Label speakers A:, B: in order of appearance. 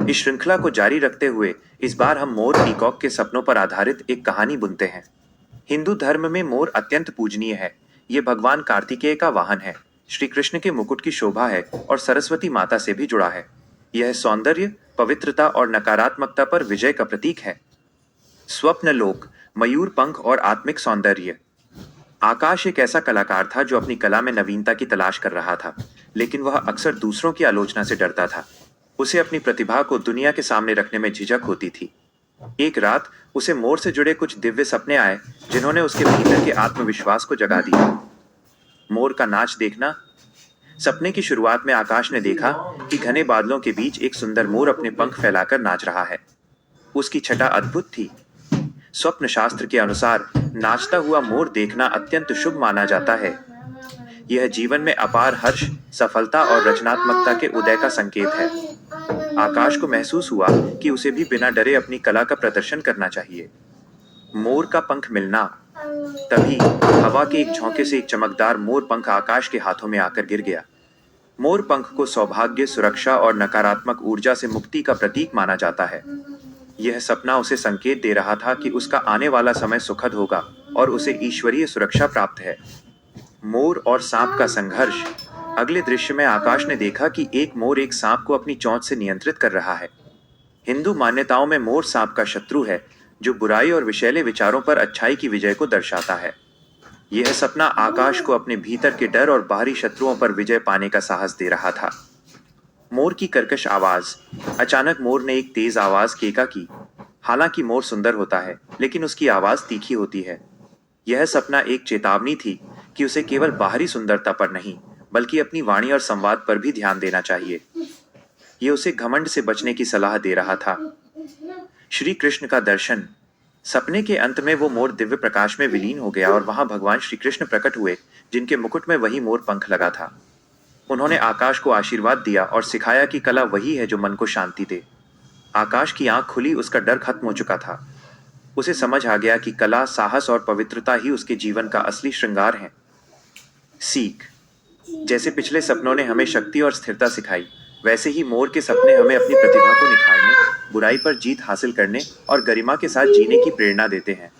A: इस श्रृंखला को जारी रखते हुए इस बार हम मोर पीकॉक के सपनों पर आधारित एक कहानी बुनते हैं। हिंदू धर्म में मोर अत्यंत पूजनीय है। ये भगवान कार्तिकेय का वाहन है, श्री कृष्ण के मुकुट की शोभा है और सरस्वती माता से भी जुड़ा है। यह सौंदर्य, पवित्रता और नकारात्मकता पर विजय का प्रतीक है। स्वप्नलोक, मयूर पंख और आत्मिक सौंदर्य। आकाश एक ऐसा कलाकार था जो अपनी कला में नवीनता की तलाश कर रहा था, लेकिन वह अक्सर दूसरों की आलोचना से डरता था। उसे अपनी प्रतिभा को दुनिया के सामने रखने में झिझक होती थी। एक रात उसे मोर से जुड़े कुछ दिव्य सपने आए, जिन्होंने उसके भीतर के आत्मविश्वास को जगा दिया। मोर का नाच देखना। सपने की शुरुआत में आकाश ने देखा कि घने बादलों के बीच एक सुंदर मोर अपने पंख फैलाकर नाच रहा है। उसकी छटा अद्भुत थी। स्वप्न शास्त्र के अनुसार नाचता हुआ मोर देखना अत्यंत शुभ माना जाता है। यह जीवन में अपार हर्ष, सफलता और रचनात्मकता के उदय का संकेत है। आकाश को महसूस हुआ कि उसे भी बिना डरे अपनी कला का प्रदर्शन करना चाहिए। मोर का पंख मिलना। तभी हवा के एक झोंके से एक चमकदार मोर पंख आकाश के हाथों में आकर गिर गया। मोर पंख को सौभाग्य, सुरक्षा और नकारात्मक ऊर्जा से मुक्ति का प्रतीक माना जाता है। यह सपना उसे संकेत दे रहा था कि उसका आने वाला समय सुखद होगा और उसे ईश्वरीय सुरक्षा प्राप्त है। मोर और सांप का संघर्ष। अगले दृश्य में आकाश ने देखा कि एक मोर एक सांप को अपनी चोंच से नियंत्रित कर रहा है। हिंदू मान्यताओं में मोर सांप का शत्रु है, जो बुराई और विषैले विचारों पर अच्छाई की विजय को दर्शाता है। यह सपना आकाश को अपने भीतर के डर और बाहरी शत्रुओं पर विजय पाने का साहस दे रहा था। मोर की कर्कश आवाज। अचानक मोर ने एक तेज आवाज केका की। हालांकि मोर सुंदर होता है, लेकिन उसकी आवाज तीखी होती है। यह सपना एक चेतावनी थी कि उसे केवल बाहरी सुंदरता पर नहीं, बल्कि अपनी वाणी और संवाद पर भी ध्यान देना चाहिए। ये उसे घमंड से बचने की सलाह दे रहा था। श्री कृष्ण का दर्शन। सपने के अंत में वो मोर दिव्य प्रकाश में विलीन हो गया और वहां भगवान श्री कृष्ण प्रकट हुए, जिनके मुकुट में वही मोर पंख लगा था। उन्होंने आकाश को आशीर्वाद दिया और सिखाया कि कला वही है जो मन को शांति दे। आकाश की आंख खुली, उसका डर खत्म हो चुका था। उसे समझ आ गया कि कला, साहस और पवित्रता ही उसके जीवन का असली श्रृंगार है। सीख। जैसे पिछले सपनों ने हमें शक्ति और स्थिरता सिखाई, वैसे ही मोर के सपने हमें अपनी प्रतिभा को निखारने, बुराई पर जीत हासिल करने और गरिमा के साथ जीने की प्रेरणा देते हैं।